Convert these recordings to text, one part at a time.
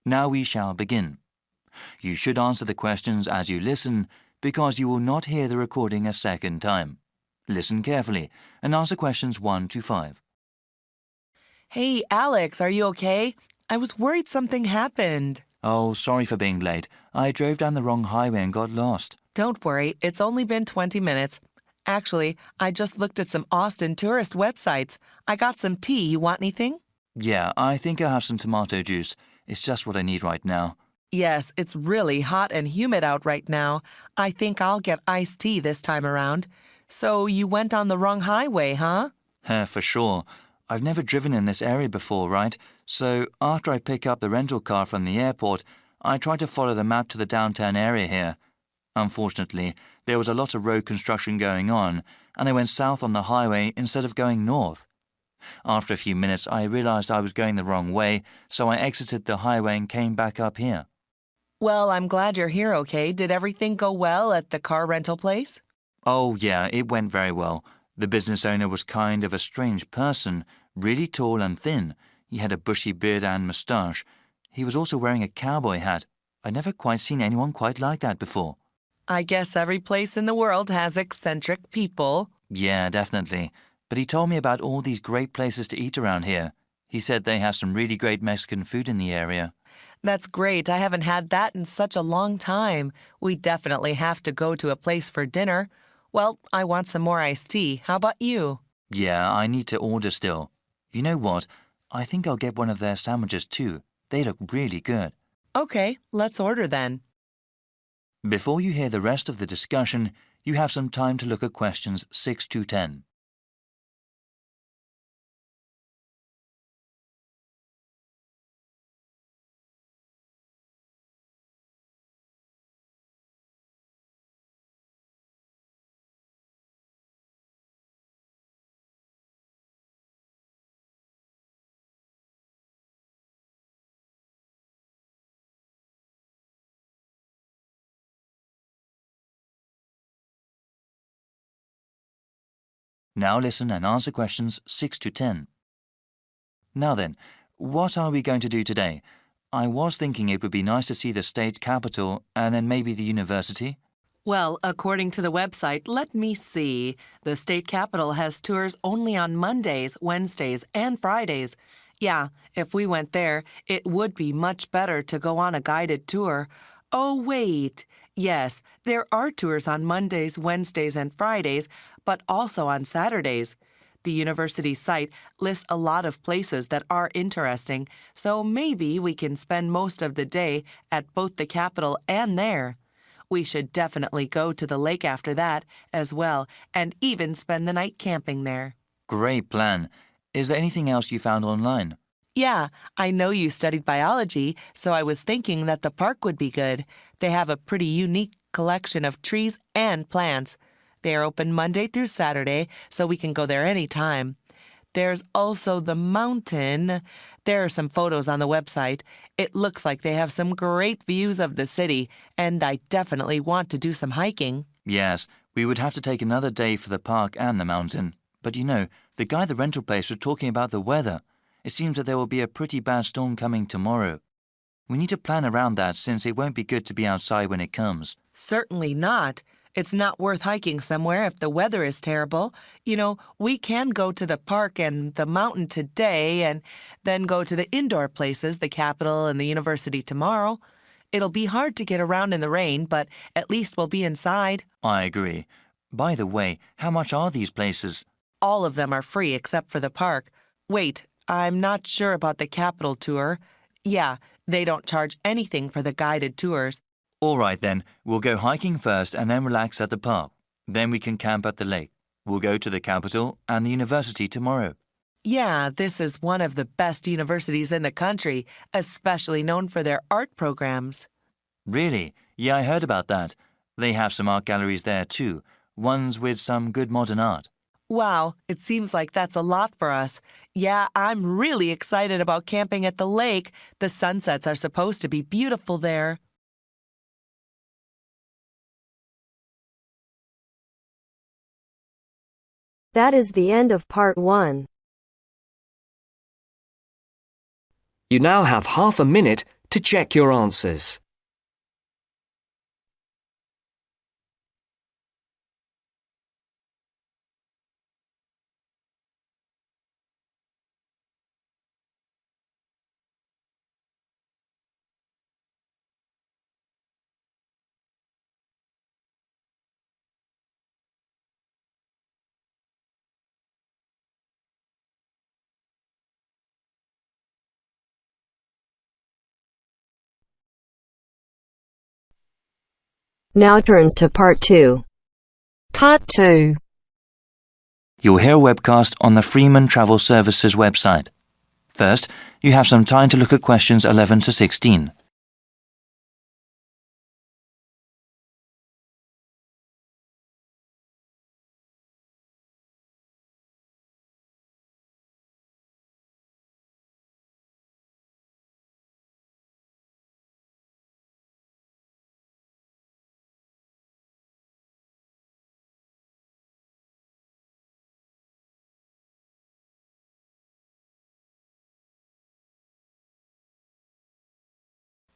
Now we shall begin. You should answer the questions as you listen because you will not hear the recording a second time. Listen carefully and answer questions 1 to 5. Hey, Alex, are you okay? I was worried something happened. Oh, sorry for being late. I drove down the wrong highway and got lost. Don't worry, it's only been 20 minutes. Actually, I just looked at some Austin tourist websites. I got some tea. You want anything? Yeah, I think I'll have some tomato juice. It's just what I need right now. Yes, it's really hot and humid out right now. I think I'll get iced tea this time around. So you went on the wrong highway, huh? For sure. I've never driven in this area before, right? So after I pick up the rental car from the airport, I try to follow the map to the downtown area here. Unfortunately, there was a lot of road construction going on, and I went south on the highway instead of going north. After a few minutes, I realized I was going the wrong way, so I exited the highway and came back up here. Well, I'm glad you're here, okay? Did everything go well at the car rental place? Oh, yeah, it went very well. The business owner was kind of a strange person, really tall and thin. He had a bushy beard and moustache. He was also wearing a cowboy hat. I'd never quite seen anyone quite like that before. I guess every place in the world has eccentric people. Yeah, definitely. But he told me about all these great places to eat around here. He said they have some really great Mexican food in the area. That's great. I haven't had that in such a long time. We definitely have to go to a place for dinner. Well, I want some more iced tea. How about you? Yeah, I need to order still. You know what? I think I'll get one of their sandwiches too. They look really good. Okay, let's order then. Before you hear the rest of the discussion, you have some time to look at questions 6 to 10. Now listen and answer questions 6 to 10. Now then, what are we going to do today? I was thinking it would be nice to see the state capitol and then maybe the university. Well, according to the website, let me see. The state capitol has tours only on Mondays, Wednesdays, and Fridays. Yeah, if we went there, it would be much better to go on a guided tour. Oh, wait. Yes, there are tours on Mondays, Wednesdays, and Fridays, but also on Saturdays. The university site lists a lot of places that are interesting, so maybe we can spend most of the day at both the Capitol and there. We should definitely go to the lake after that as well, and even spend the night camping there. Great plan. Is there anything else you found online? Yeah, I know you studied biology, so I was thinking that the park would be good. They have a pretty unique collection of trees and plants. They are open Monday through Saturday, so we can go there anytime. There's also the mountain. There are some photos on the website. It looks like they have some great views of the city, and I definitely want to do some hiking. Yes, we would have to take another day for the park and the mountain. But you know, the guy at the rental place was talking about the weather. It seems that there will be a pretty bad storm coming tomorrow. We need to plan around that since it won't be good to be outside when it comes. Certainly not. It's not worth hiking somewhere if the weather is terrible. You know, we can go to the park and the mountain today and then go to the indoor places, the Capitol and the university tomorrow. It'll be hard to get around in the rain, but at least we'll be inside. I agree. By the way, how much are these places? All of them are free except for the park. Wait, I'm not sure about the Capitol tour. Yeah, they don't charge anything for the guided tours. All right then, we'll go hiking first and then relax at the park. Then we can camp at the lake. We'll go to the Capitol and the university tomorrow. Yeah, this is one of the best universities in the country, especially known for their art programs. Really? Yeah, I heard about that. They have some art galleries there too, ones with some good modern art. Wow, it seems like that's a lot for us. Yeah, I'm really excited about camping at the lake. The sunsets are supposed to be beautiful there. That is the end of part 1. You now have half a minute to check your answers. Now turns to part 2. Part 2. You'll hear a webcast on the Freeman Travel Services website. First, you have some time to look at questions 11 to 16.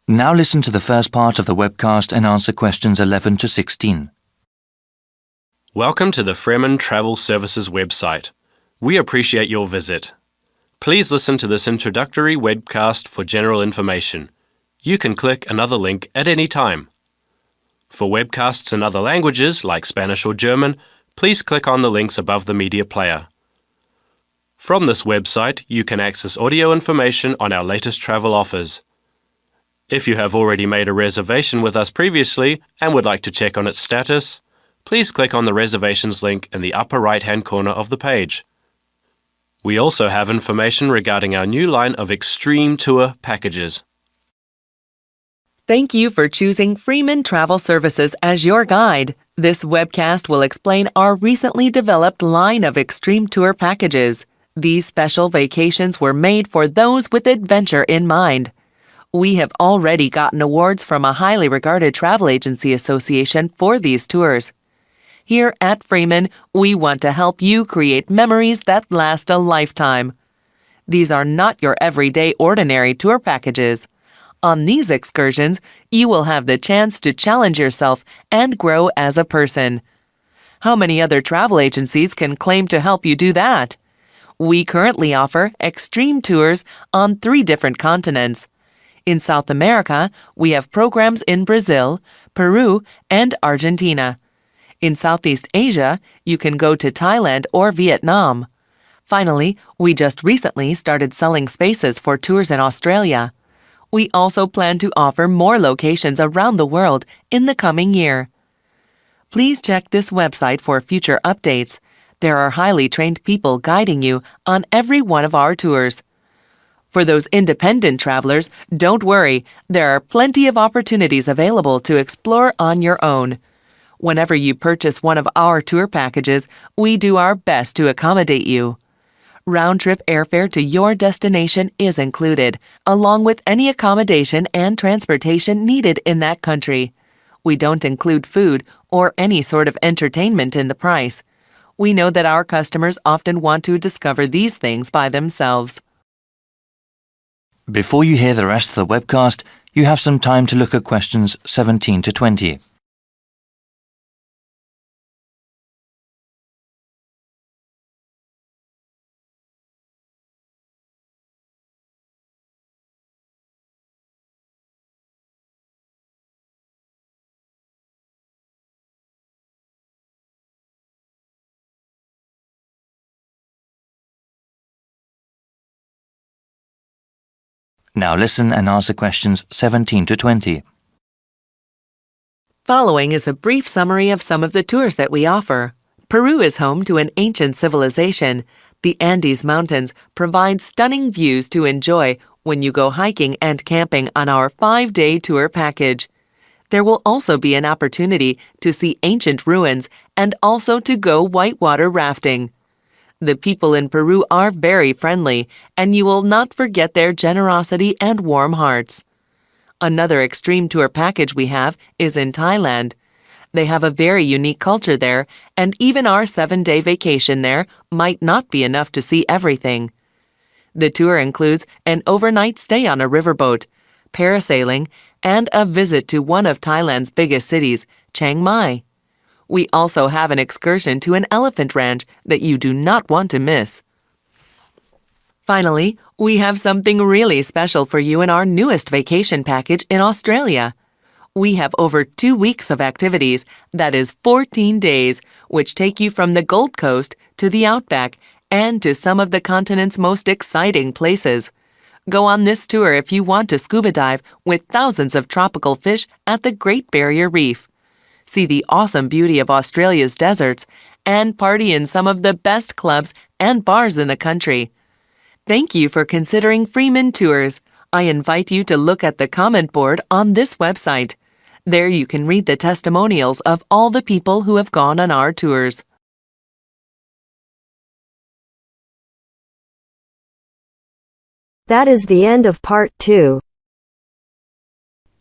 Now listen to the first part of the webcast and answer questions 11 to 16. Welcome to the Freeman Travel Services website. We appreciate your visit. Please listen to this introductory webcast for general information. You can click another link at any time. For webcasts in other languages like Spanish or German, please click on the links above the media player. From this website, you can access audio information on our latest travel offers. If you have already made a reservation with us previously and would like to check on its status, please click on the reservations link in the upper right-hand corner of the page. We also have information regarding our new line of Extreme Tour packages. Thank you for choosing Freeman Travel Services as your guide. This webcast will explain our recently developed line of Extreme Tour packages. These special vacations were made for those with adventure in mind. We have already gotten awards from a highly regarded travel agency association for these tours. Here at Freeman, we want to help you create memories that last a lifetime. These are not your everyday ordinary tour packages. On these excursions, you will have the chance to challenge yourself and grow as a person. How many other travel agencies can claim to help you do that? We currently offer extreme tours on 3 different continents. In South America, we have programs in Brazil, Peru, and Argentina. In Southeast Asia, you can go to Thailand or Vietnam. Finally, we just recently started selling spaces for tours in Australia. We also plan to offer more locations around the world in the coming year. Please check this website for future updates. There are highly trained people guiding you on every one of our tours. For those independent travelers, don't worry, there are plenty of opportunities available to explore on your own. Whenever you purchase one of our tour packages, we do our best to accommodate you. Round-trip airfare to your destination is included, along with any accommodation and transportation needed in that country. We don't include food or any sort of entertainment in the price. We know that our customers often want to discover these things by themselves. Before you hear the rest of the webcast, you have some time to look at questions 17 to 20. Now listen and answer questions 17 to 20. Following is a brief summary of some of the tours that we offer. Peru is home to an ancient civilization. The Andes Mountains provide stunning views to enjoy when you go hiking and camping on our 5-day tour package. There will also be an opportunity to see ancient ruins and also to go whitewater rafting. The people in Peru are very friendly, and you will not forget their generosity and warm hearts. Another extreme tour package we have is in Thailand. They have a very unique culture there, and even our 7-day vacation there might not be enough to see everything. The tour includes an overnight stay on a riverboat, parasailing, and a visit to one of Thailand's biggest cities, Chiang Mai. We also have an excursion to an elephant ranch that you do not want to miss. Finally, we have something really special for you in our newest vacation package in Australia. We have over 2 weeks of activities, that is 14 days, which take you from the Gold Coast to the Outback and to some of the continent's most exciting places. Go on this tour if you want to scuba dive with thousands of tropical fish at the Great Barrier Reef. See the awesome beauty of Australia's deserts, and party in some of the best clubs and bars in the country. Thank you for considering Freeman Tours. I invite you to look at the comment board on this website. There you can read the testimonials of all the people who have gone on our tours. That is the end of part 2.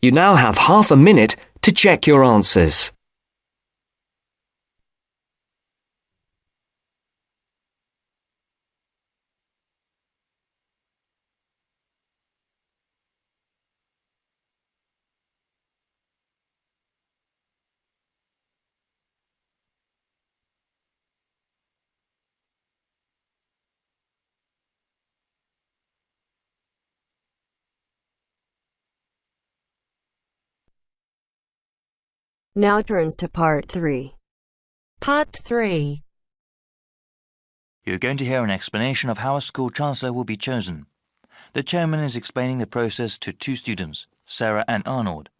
You now have half a minute to check your answers. Now turns to part 3. Part 3. You're going to hear an explanation of how a school chancellor will be chosen. The chairman is explaining the process to 2 students, Sarah and Arnold.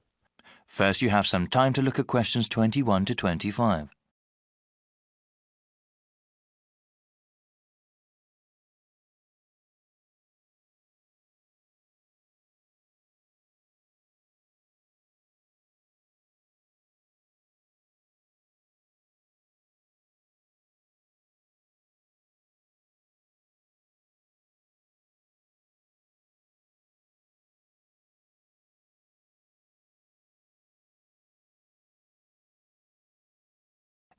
First, you have some time to look at questions 21 to 25.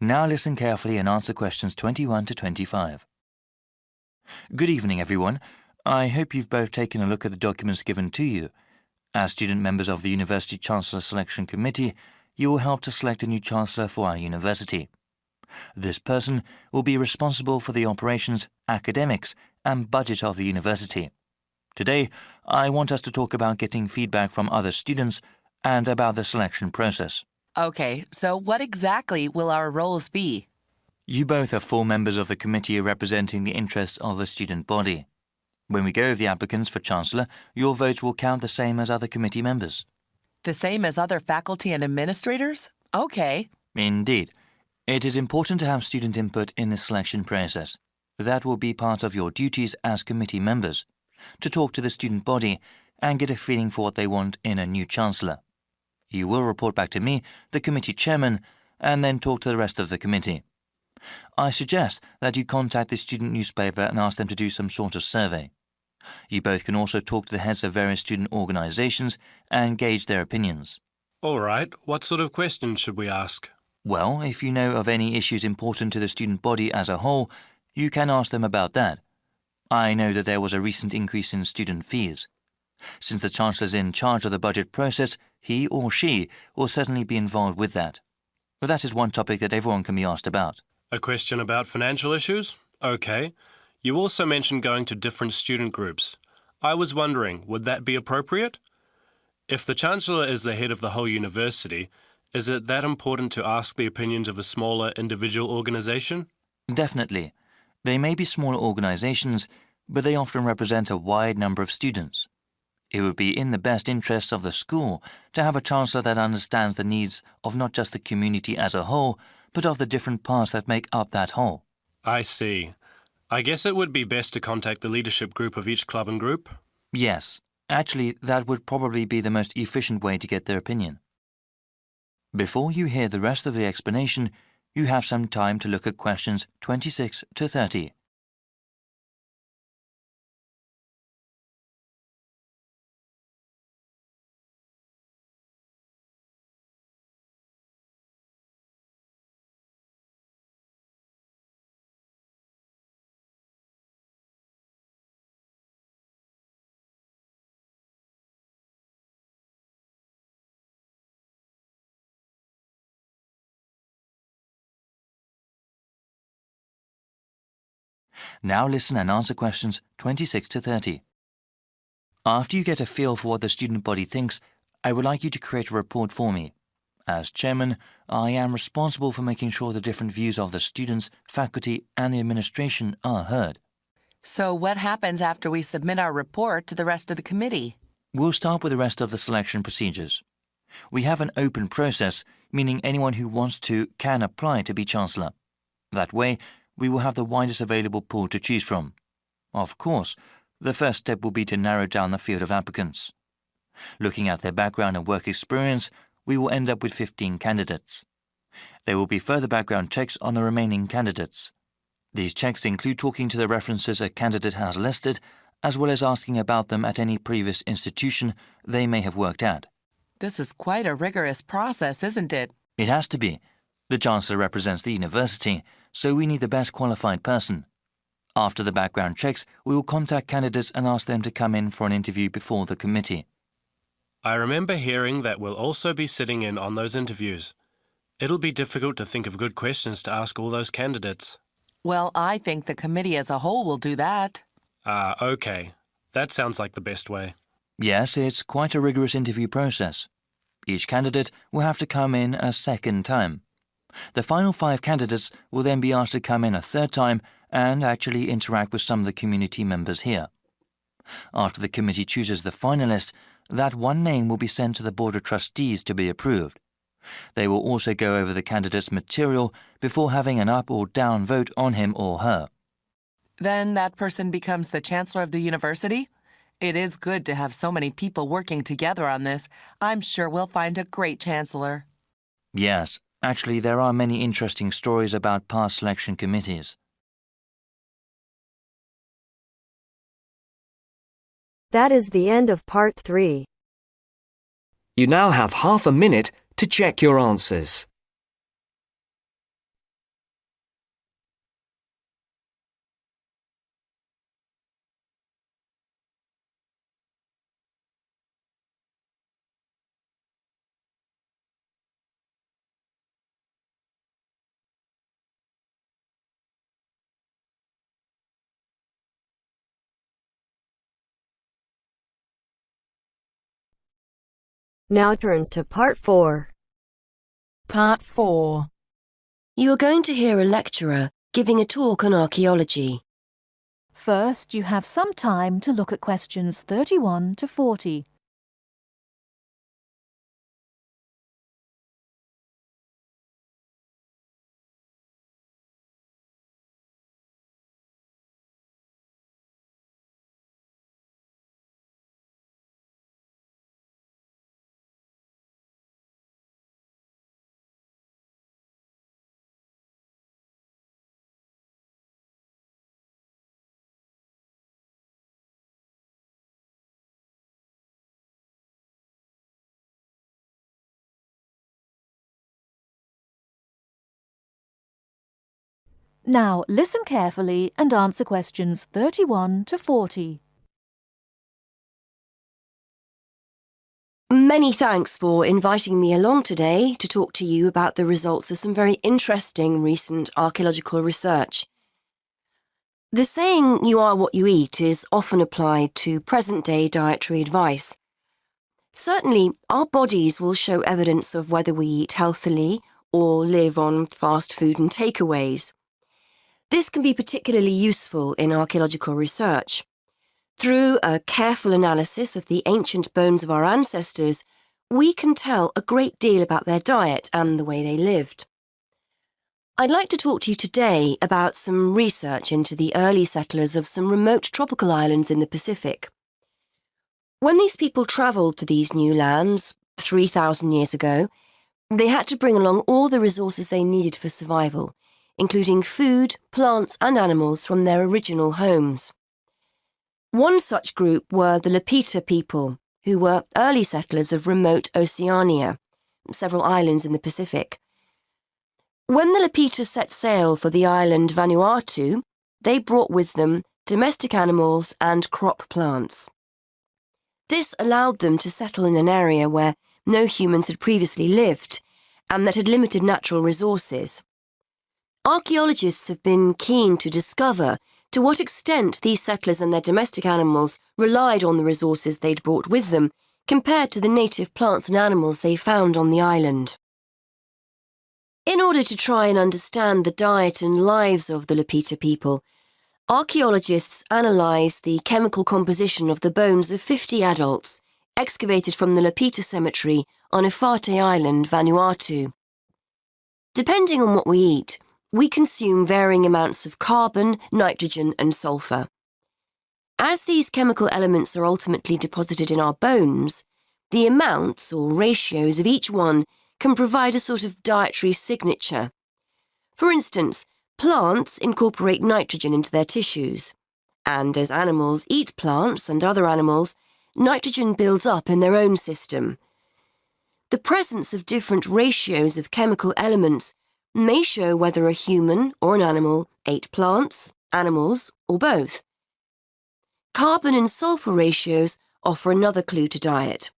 Now listen carefully and answer questions 21 to 25. Good evening, everyone. I hope you've both taken a look at the documents given to you. As student members of the University Chancellor Selection Committee, you will help to select a new chancellor for our university. This person will be responsible for the operations, academics, and budget of the university. Today, I want us to talk about getting feedback from other students and about the selection process. Okay, so what exactly will our roles be? You both are full members of the committee representing the interests of the student body. When we go over the applicants for Chancellor, your votes will count the same as other committee members. The same as other faculty and administrators? Okay. Indeed. It is important to have student input in the selection process. That will be part of your duties as committee members, to talk to the student body and get a feeling for what they want in a new Chancellor. You will report back to me, the committee chairman, and then talk to the rest of the committee. I suggest that you contact the student newspaper and ask them to do some sort of survey. You both can also talk to the heads of various student organizations and gauge their opinions. All right, what sort of questions should we ask? Well, if you know of any issues important to the student body as a whole, you can ask them about that. I know that there was a recent increase in student fees. Since the Chancellor is in charge of the budget process, he or she will certainly be involved with that. But that is one topic that everyone can be asked about. A question about financial issues? Okay. You also mentioned going to different student groups. I was wondering, would that be appropriate? If the Chancellor is the head of the whole university, is it that important to ask the opinions of a smaller individual organisation? Definitely. They may be smaller organizations, but they often represent a wide number of students. It would be in the best interests of the school to have a chancellor that understands the needs of not just the community as a whole, but of the different parts that make up that whole. I see. I guess it would be best to contact the leadership group of each club and group. Yes, actually, that would probably be the most efficient way to get their opinion. Before you hear the rest of the explanation, you have some time to look at questions 26 to 30. Now listen and answer questions 26 to 30. After you get a feel for what the student body thinks, I would like you to create a report for me. As chairman, I am responsible for making sure the different views of the students, faculty, and the administration are heard. So what happens after we submit our report to the rest of the committee? We'll start with the rest of the selection procedures. We have an open process, meaning anyone who wants to can apply to be Chancellor. That way, we will have the widest available pool to choose from. Of course, the first step will be to narrow down the field of applicants. Looking at their background and work experience, we will end up with 15 candidates. There will be further background checks on the remaining candidates. These checks include talking to the references a candidate has listed, as well as asking about them at any previous institution they may have worked at. This is quite a rigorous process, isn't it? It has to be. The Chancellor represents the university, so we need the best qualified person. After the background checks, we will contact candidates and ask them to come in for an interview before the committee. I remember hearing that we'll also be sitting in on those interviews. It'll be difficult to think of good questions to ask all those candidates. Well, I think the committee as a whole will do that. Okay. That sounds like the best way. Yes, it's quite a rigorous interview process. Each candidate will have to come in a second time. The final 5 candidates will then be asked to come in a third time and actually interact with some of the community members here. After the committee chooses the finalist, that one name will be sent to the Board of Trustees to be approved. They will also go over the candidate's material before having an up or down vote on him or her. Then that person becomes the Chancellor of the university? It is good to have so many people working together on this. I'm sure we'll find a great Chancellor. Yes, actually there are many interesting stories about past selection committees. That is the end of part 3. You now have half a minute to check your answers. Now turns to part 4. Part 4. You are going to hear a lecturer giving a talk on archaeology. First, you have some time to look at questions 31 to 40. Now, listen carefully and answer questions 31 to 40. Many thanks for inviting me along today to talk to you about the results of some very interesting recent archaeological research. The saying, "you are what you eat," is often applied to present-day dietary advice. Certainly, our bodies will show evidence of whether we eat healthily or live on fast food and takeaways. This can be particularly useful in archaeological research. Through a careful analysis of the ancient bones of our ancestors, we can tell a great deal about their diet and the way they lived. I'd like to talk to you today about some research into the early settlers of some remote tropical islands in the Pacific. When these people travelled to these new lands 3,000 years ago, they had to bring along all the resources they needed for survival, including food, plants and animals from their original homes. One such group were the Lapita people, who were early settlers of remote Oceania, several islands in the Pacific. When the Lapita set sail for the island Vanuatu, they brought with them domestic animals and crop plants. This allowed them to settle in an area where no humans had previously lived and that had limited natural resources. Archaeologists have been keen to discover To what extent these settlers and their domestic animals relied on the resources they'd brought with them compared to the native plants and animals they found on the island. In order to try and understand the diet and lives of the Lapita people, archaeologists analysed the chemical composition of the bones of 50 adults excavated from the Lapita cemetery on Efate Island, Vanuatu. Depending on what we eat, we consume varying amounts of carbon, nitrogen and sulfur. As these chemical elements are ultimately deposited in our bones, the amounts or ratios of each one can provide a sort of dietary signature. For instance, plants incorporate nitrogen into their tissues, and as animals eat plants and other animals, nitrogen builds up in their own system. The presence of different ratios of chemical elements may show whether a human or an animal ate plants, animals, or both. Carbon and sulfur ratios offer another clue to diet.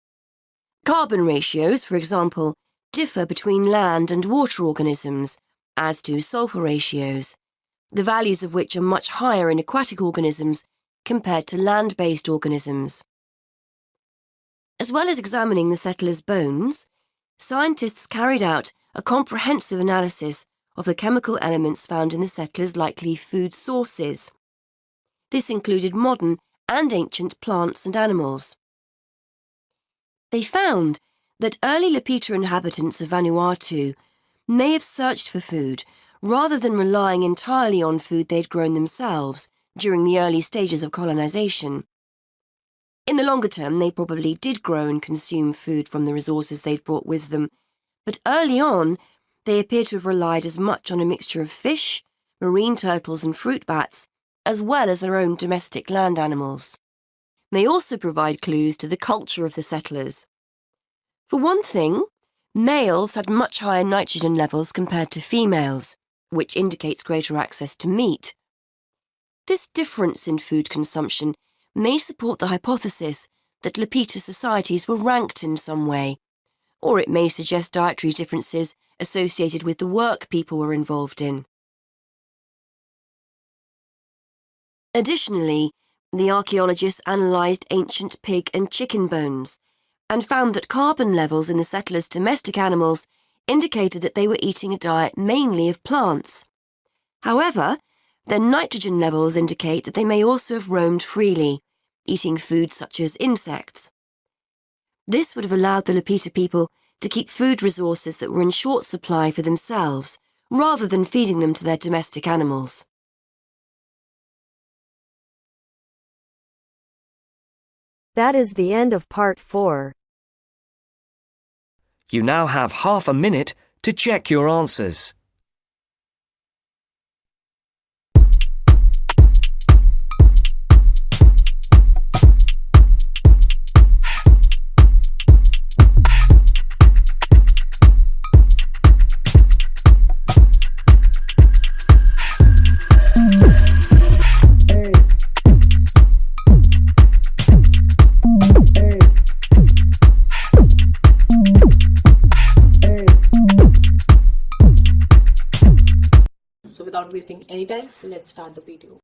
Carbon ratios, for example, differ between land and water organisms, as do sulfur ratios, the values of which are much higher in aquatic organisms compared to land-based organisms. As well as examining the settlers' bones, scientists carried out a comprehensive analysis of the chemical elements found in the settlers' likely food sources. This included modern and ancient plants and animals. They found that early Lapita inhabitants of Vanuatu may have searched for food rather than relying entirely on food they'd grown themselves during the early stages of colonization. In the longer term, they probably did grow and consume food from the resources they'd brought with them, but early on, they appear to have relied as much on a mixture of fish, marine turtles and fruit bats, as well as their own domestic land animals. May also provide clues to the culture of the settlers. For one thing, males had much higher nitrogen levels compared to females, which indicates greater access to meat. This difference in food consumption may support the hypothesis that Lapita societies were ranked in some way, or it may suggest dietary differences associated with the work people were involved in. Additionally, the archaeologists analysed ancient pig and chicken bones and found that carbon levels in the settlers' domestic animals indicated that they were eating a diet mainly of plants. However, their nitrogen levels indicate that they may also have roamed freely, eating foods such as insects. This would have allowed the Lapita people to keep food resources that were in short supply for themselves, rather than feeding them to their domestic animals. That is the end of part 4. You now have half a minute to check your answers. So without wasting any time, let's start the video.